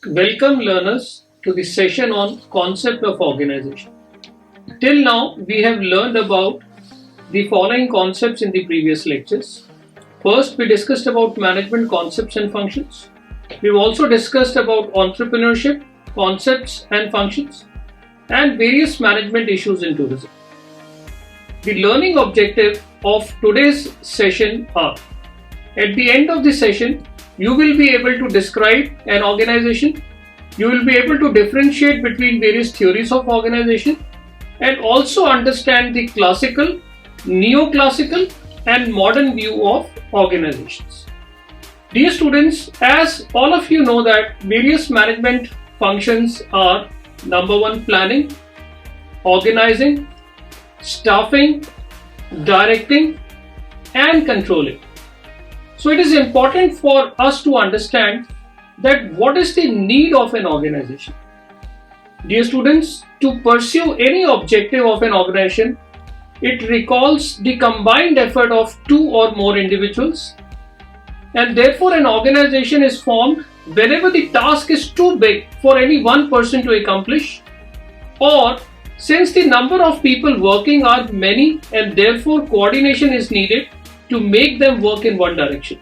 Welcome learners to the session on concept of organization. Till now we have learned about the following concepts in the previous lectures. First, we discussed about management concepts and functions. We've also discussed about entrepreneurship, concepts and functions, and various management issues in tourism. The learning objective of today's session are: at the end of the session, you will be able to describe an organization, you will be able to differentiate between various theories of organization, and also understand the classical, neoclassical, and modern view of organizations. Dear students, as all of you know that various management functions are: number one, planning, organizing, staffing, directing, and controlling. So it is important for us to understand that what is the need of an organization. Dear students, to pursue any objective of an organization, it recalls the combined effort of two or more individuals, and therefore an organization is formed whenever the task is too big for any one person to accomplish, or since the number of people working are many and therefore coordination is needed to make them work in one direction.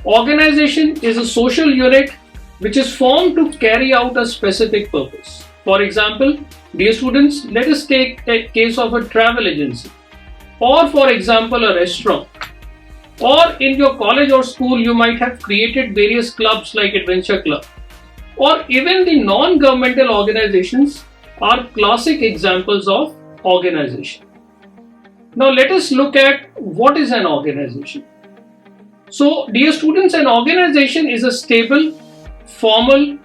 Organization is a social unit which is formed to carry out a specific purpose. For example, dear students, let us take a case of a travel agency, or for example a restaurant, or in your college or school you might have created various clubs like Adventure Club, or even the non-governmental organizations are classic examples of organization. Now let us look at what is an organization. So dear students, an organization is a stable, formal,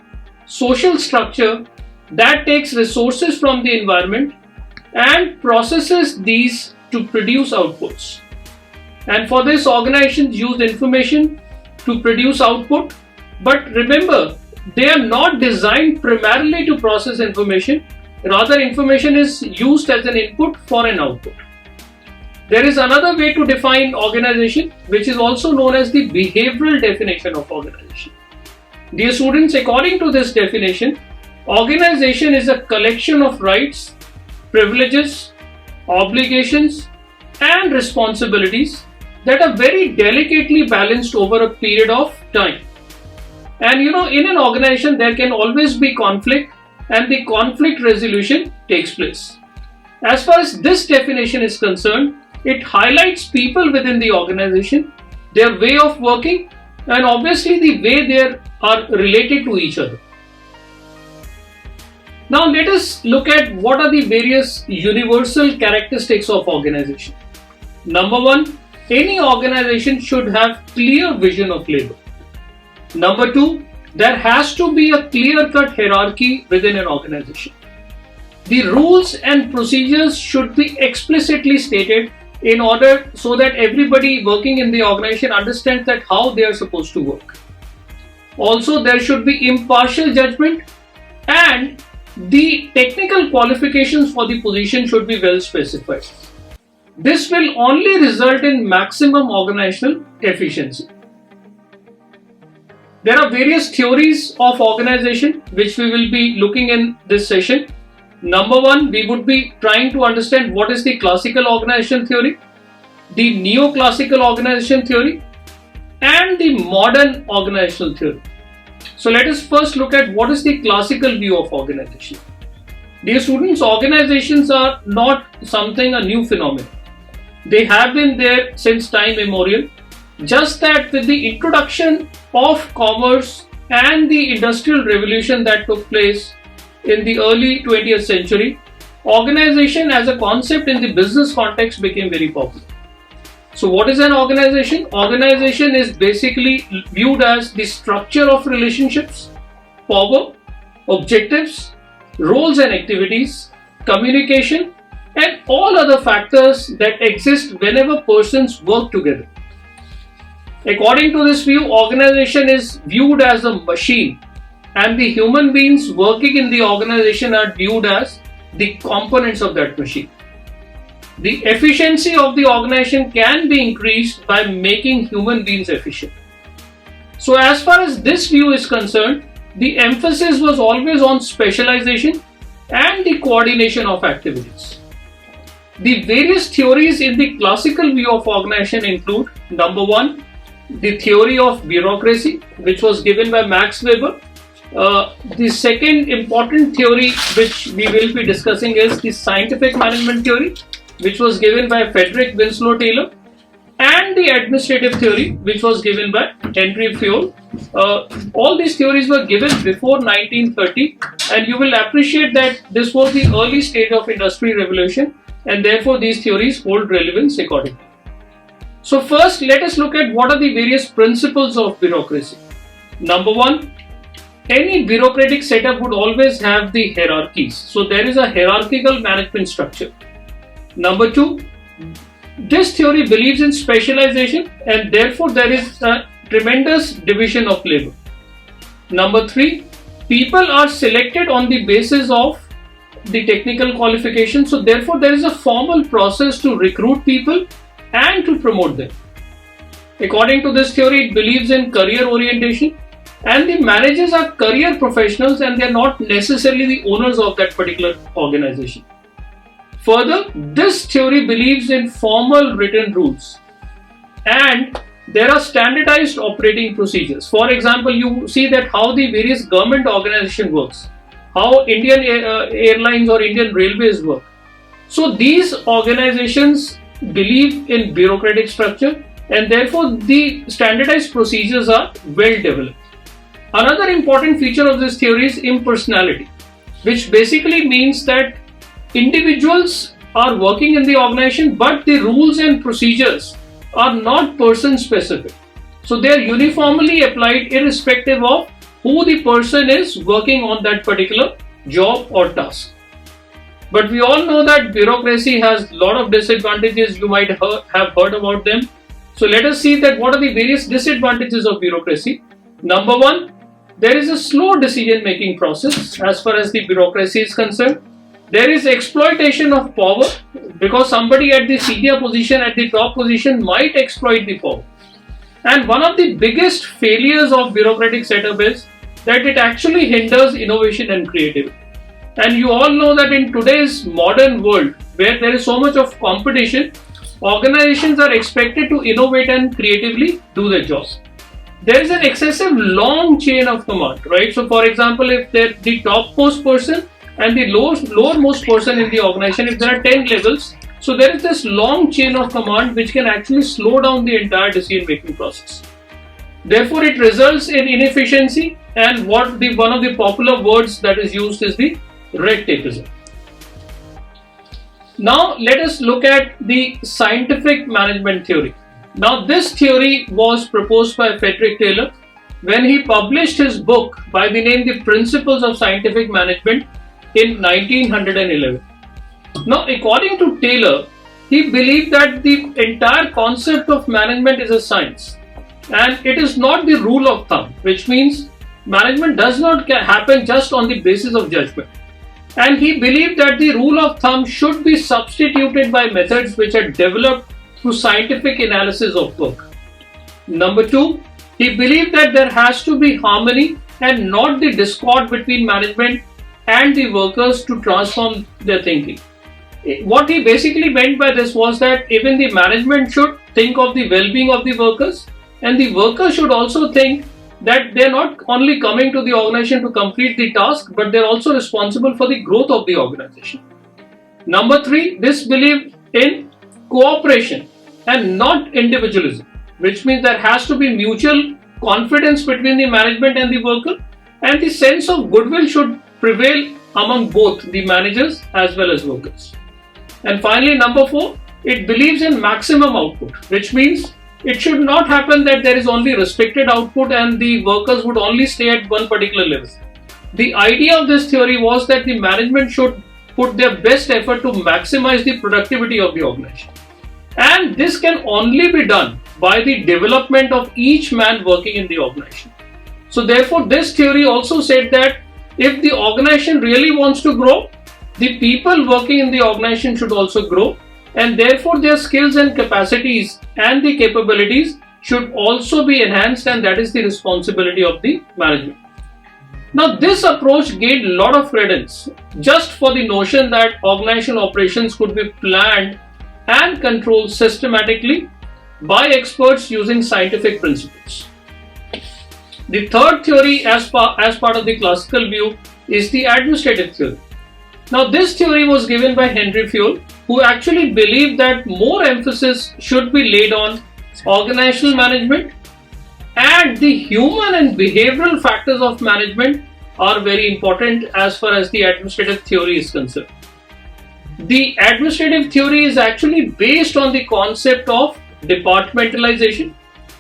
social structure that takes resources from the environment and processes these to produce outputs. And for this, organizations use information to produce output. But remember, they are not designed primarily to process information. Rather, information is used as an input for an output. There is another way to define organization, which is also known as the behavioral definition of organization. Dear students, according to this definition, organization is a collection of rights, privileges, obligations, and responsibilities that are very delicately balanced over a period of time. And in an organization there can always be conflict, and the conflict resolution takes place. As far as this definition is concerned, it highlights people within the organization, their way of working, and obviously the way they are related to each other. Now let us look at what are the various universal characteristics of organization. Number one, any organization should have clear vision of labor. Number two, there has to be a clear-cut hierarchy within an organization. The rules and procedures should be explicitly stated in order so that everybody working in the organization understands that how they are supposed to work. Also, there should be impartial judgment, and the technical qualifications for the position should be well specified. This will only result in maximum organizational efficiency. There are various theories of organization which we will be looking in this session. Number one, we would be trying to understand what is the classical organization theory, the neoclassical organization theory, and the modern organizational theory. So let us first look at what is the classical view of organization. Dear students, organizations are not a new phenomenon. They have been there since time immemorial. Just that with the introduction of commerce and the industrial revolution that took place in the early 20th century, organization as a concept in the business context became very popular. So what is an organization? Organization is basically viewed as the structure of relationships, power, objectives, roles and activities, communication, and all other factors that exist whenever persons work together. According to this view, organization is viewed as a machine, and the human beings working in the organization are viewed as the components of that machine. The efficiency of the organization can be increased by making human beings efficient. So as far as this view is concerned, the emphasis was always on specialization and the coordination of activities. The various theories in the classical view of organization include: number one, the theory of bureaucracy, which was given by Max Weber. The second important theory which we will be discussing is the scientific management theory, which was given by Frederick Winslow Taylor, and the administrative theory, which was given by Henry Fayol. All these theories were given before 1930, and you will appreciate that this was the early stage of Industrial Revolution, and therefore these theories hold relevance accordingly. So first, let us look at what are the various principles of bureaucracy. Number one, any bureaucratic setup would always have the hierarchies. So there is a hierarchical management structure. Number two, this theory believes in specialization, and therefore there is a tremendous division of labor. Number three, people are selected on the basis of the technical qualifications. So therefore there is a formal process to recruit people and to promote them. According to this theory, it believes in career orientation, and the managers are career professionals and they are not necessarily the owners of that particular organization. Further, this theory believes in formal written rules, and there are standardized operating procedures. For example, you see that how the various government organization works, how Indian Airlines or Indian Railways work. So these organizations believe in bureaucratic structure, and therefore the standardized procedures are well developed. Another important feature of this theory is impersonality, which basically means that individuals are working in the organization, but the rules and procedures are not person specific. So they are uniformly applied irrespective of who the person is working on that particular job or task. But we all know that bureaucracy has a lot of disadvantages. You might have heard about them. So let us see that what are the various disadvantages of bureaucracy. Number one, there is a slow decision making process as far as the bureaucracy is concerned. There is exploitation of power, because somebody at the senior position, at the top position, might exploit the power. And one of the biggest failures of bureaucratic setup is that it actually hinders innovation and creativity. And you all know that in today's modern world, where there is so much of competition, organizations are expected to innovate and creatively do their job. There is an excessive long chain of command, right? So for example, if the topmost person and the lowermost person in the organization, if there are 10 levels, so there is this long chain of command which can actually slow down the entire decision making process. Therefore, it results in inefficiency, and one of the popular words that is used is the red tapeism. Now let us look at the scientific management theory. Now this theory was proposed by Frederick Taylor when he published his book by the name The Principles of Scientific Management in 1911. Now according to Taylor, he believed that the entire concept of management is a science, and it is not the rule of thumb, which means management does not happen just on the basis of judgment. And he believed that the rule of thumb should be substituted by methods which are developed through scientific analysis of work. Number two, he believed that there has to be harmony and not the discord between management and the workers to transform their thinking. What he basically meant by this was that even the management should think of the well-being of the workers, and the workers should also think that they're not only coming to the organization to complete the task, but they're also responsible for the growth of the organization. Number three, this believed in cooperation and not individualism, which means there has to be mutual confidence between the management and the worker, and the sense of goodwill should prevail among both the managers as well as workers. And finally, number four, it believes in maximum output, which means it should not happen that there is only restricted output and the workers would only stay at one particular level. The idea of this theory was that the management should put their best effort to maximize the productivity of the organization. And this can only be done by the development of each man working in the organization. So therefore, this theory also said that if the organization really wants to grow, the people working in the organization should also grow, and therefore their skills and capacities and the capabilities should also be enhanced, and that is the responsibility of the management. Now, this approach gained a lot of credence just for the notion that organizational operations could be planned and controlled systematically by experts using scientific principles. The third theory, as part of the classical view, is the administrative theory. Now, this theory was given by Henry Fayol, who actually believed that more emphasis should be laid on organizational management, and the human and behavioral factors of management are very important as far as the administrative theory is concerned. The administrative theory is actually based on the concept of departmentalization,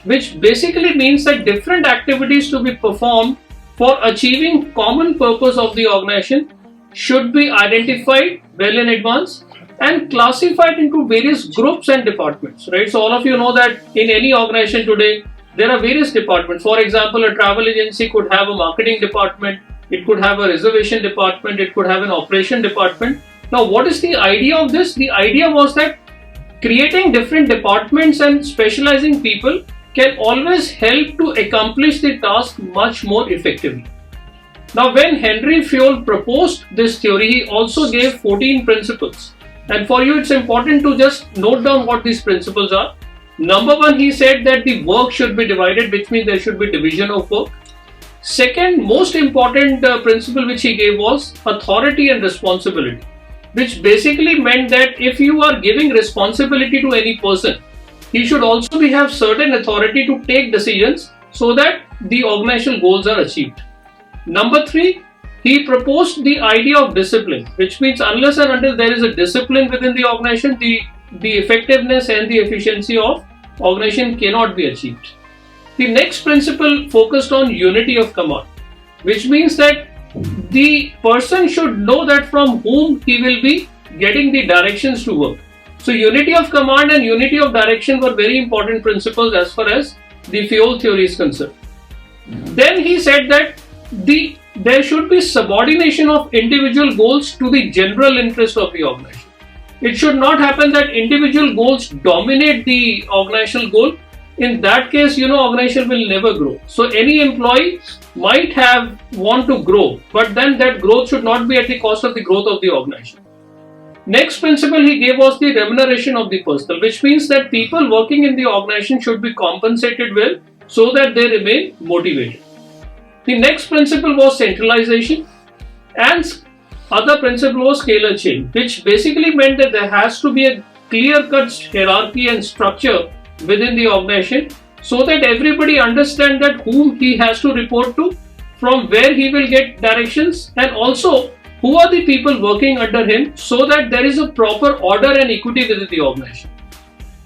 which basically means that different activities to be performed for achieving common purpose of the organization should be identified well in advance and classified into various groups and departments, right? So all of you know that in any organization today, there are various departments. For example, a travel agency could have a marketing department, it could have a reservation department, it could have an operation department. Now, what is the idea of this? The idea was that creating different departments and specializing people can always help to accomplish the task much more effectively. Now, when Henry Fayol proposed this theory, he also gave 14 principles. And for you, it's important to just note down what these principles are. Number one, he said that the work should be divided, which means there should be division of work. Second, most important principle which he gave was authority and responsibility, which basically meant that if you are giving responsibility to any person, he should also have certain authority to take decisions so that the organizational goals are achieved. Number three, he proposed the idea of discipline, which means unless and until there is a discipline within the organization, the effectiveness and the efficiency of organization cannot be achieved. The next principle focused on unity of command, which means that the person should know that from whom he will be getting the directions to work. So unity of command and unity of direction were very important principles as far as the Fayol theory is concerned. Then he said that there should be subordination of individual goals to the general interest of the organization. It should not happen that individual goals dominate the organizational goal. In that case, organization will never grow. So any employee might want to grow, but then that growth should not be at the cost of the growth of the organization. Next principle he gave was the remuneration of the personnel, which means that people working in the organization should be compensated well so that they remain motivated. The next principle was centralization, and other principle was scalar chain, which basically meant that there has to be a clear-cut hierarchy and structure within the organization so that everybody understands that whom he has to report to, from where he will get directions, and also who are the people working under him so that there is a proper order and equity within the organization.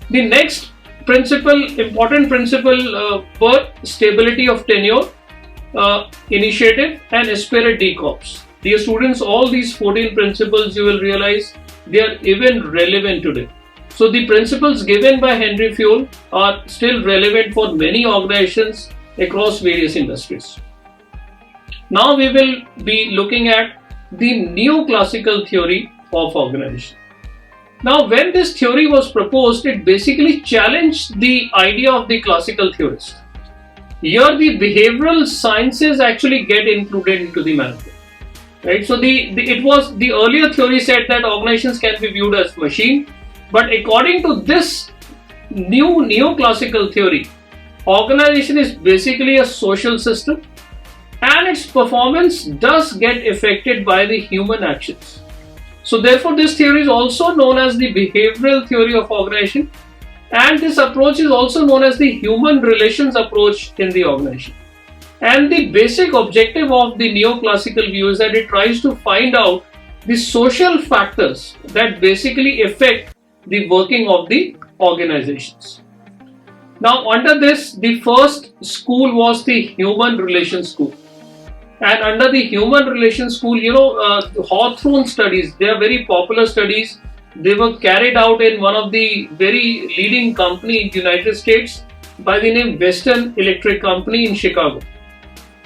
The next important principle were stability of tenure, initiative and esprit de corps. Dear students, all these 14 principles, you will realize they are even relevant today. So the principles given by Henry Fayol are still relevant for many organizations across various industries. Now we will be looking at the neoclassical theory of organization. Now, when this theory was proposed, it basically challenged the idea of the classical theorist. Here, the behavioral sciences actually get included into the management, right? So, the earlier theory said that organizations can be viewed as machine, but according to this new neoclassical theory, organization is basically a social system, and its performance does get affected by the human actions. So therefore, this theory is also known as the behavioral theory of organization, and this approach is also known as the human relations approach in the organization. And the basic objective of the neoclassical view is that it tries to find out the social factors that basically affect the working of the organizations. Now, under this, the first school was the human relations school. And under the human relations school, Hawthorne studies, they are very popular studies. They were carried out in one of the very leading company in the United States by the name Western Electric Company in Chicago.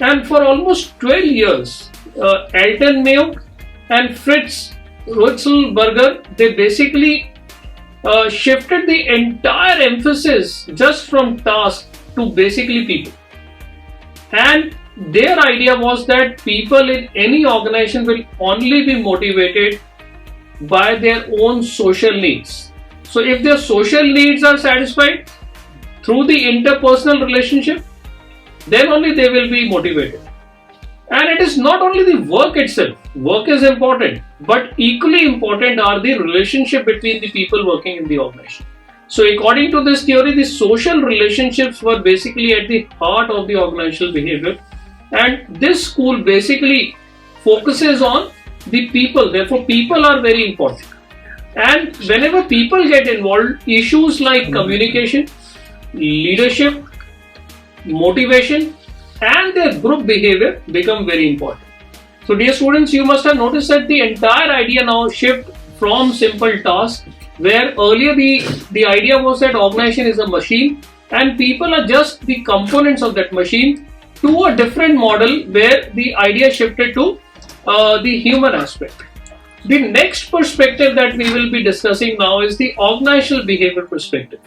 And for almost 12 years, Alton Mayo and Fritz Ruetzelberger, they basically shifted the entire emphasis just from task to basically people. And their idea was that people in any organization will only be motivated by their own social needs. So if their social needs are satisfied through the interpersonal relationship, then only they will be motivated. And it is not only the work itself, work is important, but equally important are the relationship between the people working in the organization. So according to this theory, the social relationships were basically at the heart of the organizational behavior, and this school basically focuses on the people. Therefore, people are very important. And whenever people get involved, issues like communication, leadership, motivation, and their group behavior become very important. So dear students, you must have noticed that the entire idea now shift from simple tasks, where earlier the idea was that organization is a machine and people are just the components of that machine, to a different model where the idea shifted to the human aspect. The next perspective that we will be discussing now is the organizational behavior perspective.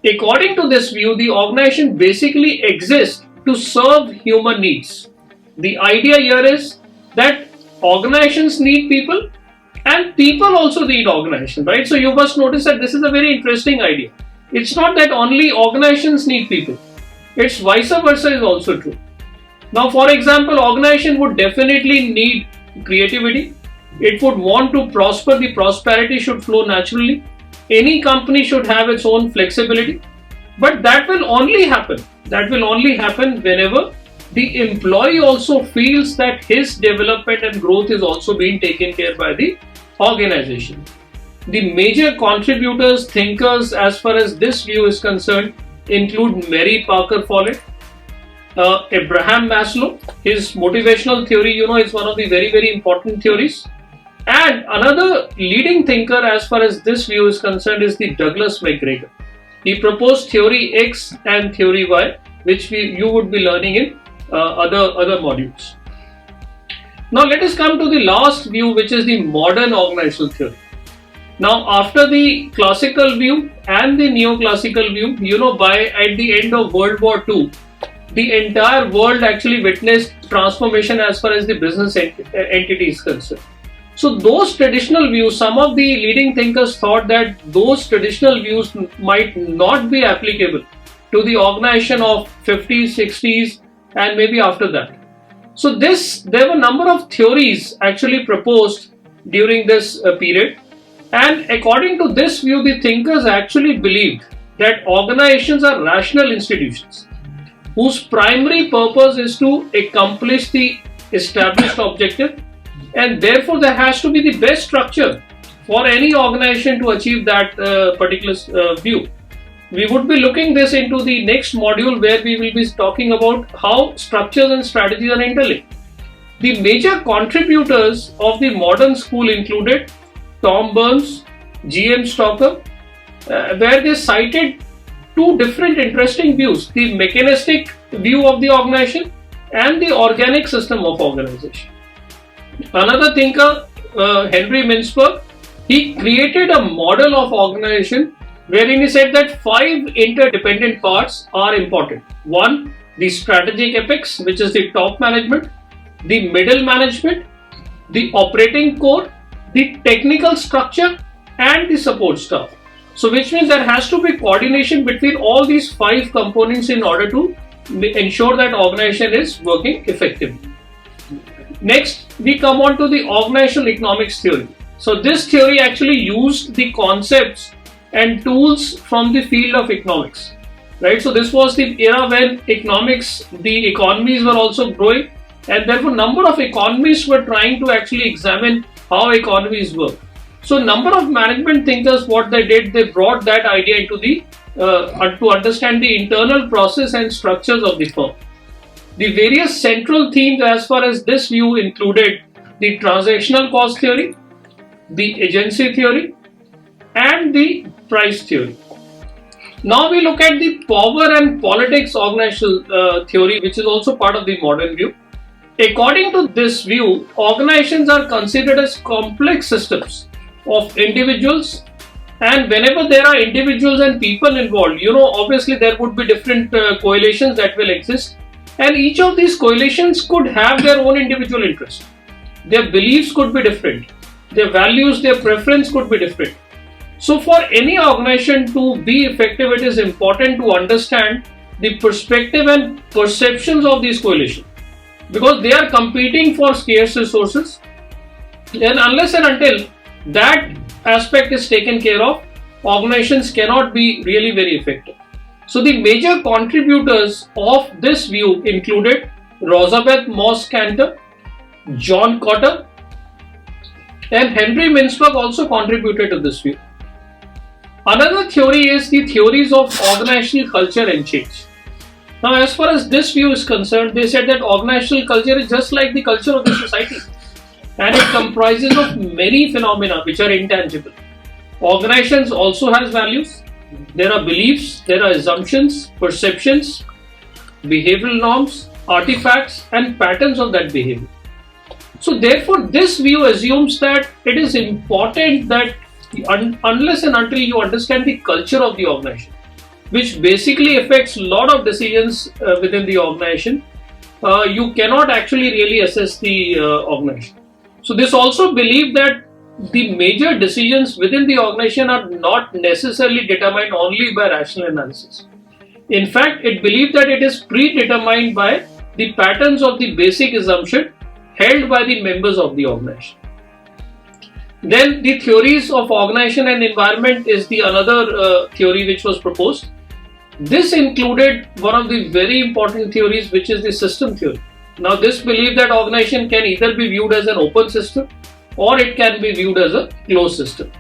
According to this view, the organization basically exists to serve human needs. The idea here is that organizations need people and people also need organization, right? So you must notice that this is a very interesting idea. It's not that only organizations need people. It's vice versa is also true. Now, for example, organization would definitely need creativity. It would want to prosper. The prosperity should flow naturally. Any company should have its own flexibility. But that will only happen. That will only happen whenever the employee also feels that his development and growth is also being taken care by the organization. The major contributors, thinkers as far as this view is concerned include Mary Parker Follett, Abraham Maslow. His motivational theory, is one of the very, very important theories. And another leading thinker as far as this view is concerned is the Douglas McGregor. He proposed theory X and theory Y, which you would be learning in other modules. Now let us come to the last view, which is the modern organizational theory. Now after the classical view and the neoclassical view, at the end of World War II, the entire world actually witnessed transformation as far as the business entity is concerned. So those traditional views, some of the leading thinkers thought that those traditional views might not be applicable to the organization of 50s, 60s, and maybe after that. So there were a number of theories actually proposed during this period. And according to this view, the thinkers actually believed that organizations are rational institutions whose primary purpose is to accomplish the established objective, and therefore there has to be the best structure for any organization to achieve that particular view. We would be looking this into the next module, where we will be talking about how structures and strategies are interlinked. The major contributors of the modern school included Tom Burns, G.M. Stocker, where they cited two different interesting views: the mechanistic view of the organization and the organic system of organization. Another thinker, Henry Mintzberg, he created a model of organization wherein he said that 5 interdependent parts are important. 1, the strategic apex, which is the top management, the middle management, the operating core, the technical structure, and the support staff. So which means there has to be coordination between all these 5 components in order to ensure that organization is working effectively. Next, we come on to the organizational economics theory. So this theory actually used the concepts and tools from the field of economics, right? So this was the era when the economies were also growing, and therefore number of economists were trying to actually examine how economies work. So number of management thinkers, what they did, they brought that idea into to understand the internal process and structures of the firm. The various central themes as far as this view included the transactional cost theory, the agency theory, and the price theory. Now we look at the power and politics organizational theory, which is also part of the modern view. According to this view, organizations are considered as complex systems of individuals, and whenever there are individuals and people involved, obviously there would be different coalitions that will exist, And each of these coalitions could have their own individual interests. Their beliefs could be different. Their values, their preference could be different. So for any organization to be effective, it is important to understand the perspective and perceptions of these coalitions, because they are competing for scarce resources, and unless and until that aspect is taken care of, organizations cannot be really very effective. So the major contributors of this view included Rosabeth Moss Kanter, John Cotter, and Henry Mintzberg also contributed to this view. Another theory is the theories of organizational culture and change. Now, as far as this view is concerned, they said that organizational culture is just like the culture of the society, and it comprises of many phenomena which are intangible. Organizations also has values. There are beliefs, there are assumptions, perceptions, behavioral norms, artifacts, and patterns of that behavior. So therefore, this view assumes that it is important that unless and until you understand the culture of the organization, which basically affects a lot of decisions within the organization, you cannot actually really assess the organization. So this also believe that the major decisions within the organization are not necessarily determined only by rational analysis. In fact, it believed that it is predetermined by the patterns of the basic assumption held by the members of the organization. Then the theories of organization and environment is the another theory which was proposed. This included one of the very important theories, which is the system theory. Now this believed that organization can either be viewed as an open system or it can be viewed as a closed system,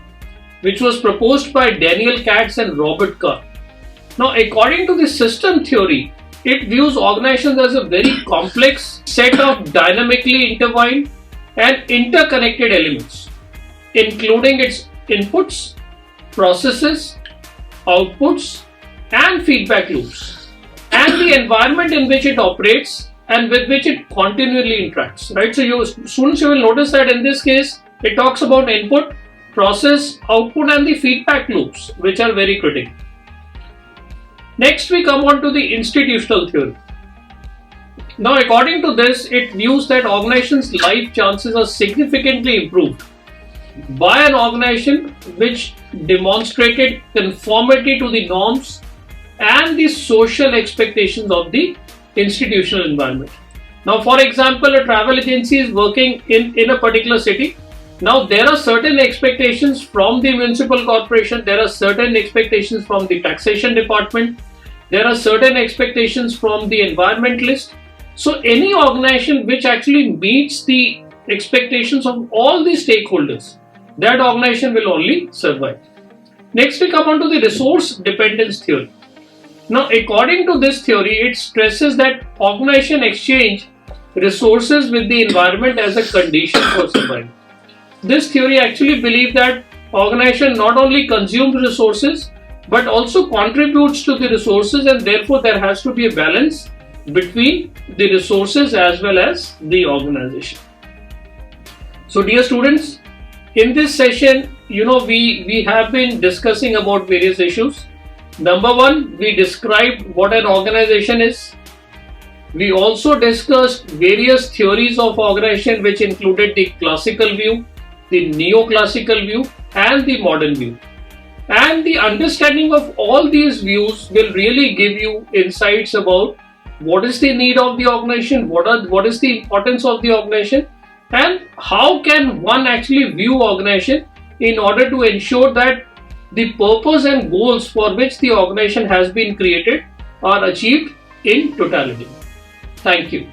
which was proposed by Daniel Katz and Robert Carr. Now according to the system theory, it views organizations as a very complex set of dynamically intertwined and interconnected elements, including its inputs, processes, outputs, and feedback loops, and the environment in which it operates and with which it continually interacts. Right? So students, you will notice that in this case, it talks about input, process, output, and the feedback loops, which are very critical. Next, we come on to the institutional theory. Now, according to this, it views that organizations' life chances are significantly improved by an organization which demonstrated conformity to the norms and the social expectations of the institutional environment. Now, for example, a travel agency is working in a particular city. Now, there are certain expectations from the municipal corporation, there are certain expectations from the taxation department, there are certain expectations from the environmentalist. So, any organization which actually meets the expectations of all the stakeholders, that organization will only survive. Next, we come on to the resource dependence theory. Now, according to this theory, it stresses that organization exchange resources with the environment as a condition for survival. This theory actually believes that organization not only consumes resources but also contributes to the resources, and therefore there has to be a balance between the resources as well as the organization. So dear students, in this session, we have been discussing about various issues. Number one, we described what an organization is. We also discussed various theories of organization, which included the classical view, the neoclassical view, and the modern view. And the understanding of all these views will really give you insights about what is the need of the organization, what is the importance of the organization, and how can one actually view organization in order to ensure that the purpose and goals for which the organization has been created are achieved in totality. Thank you.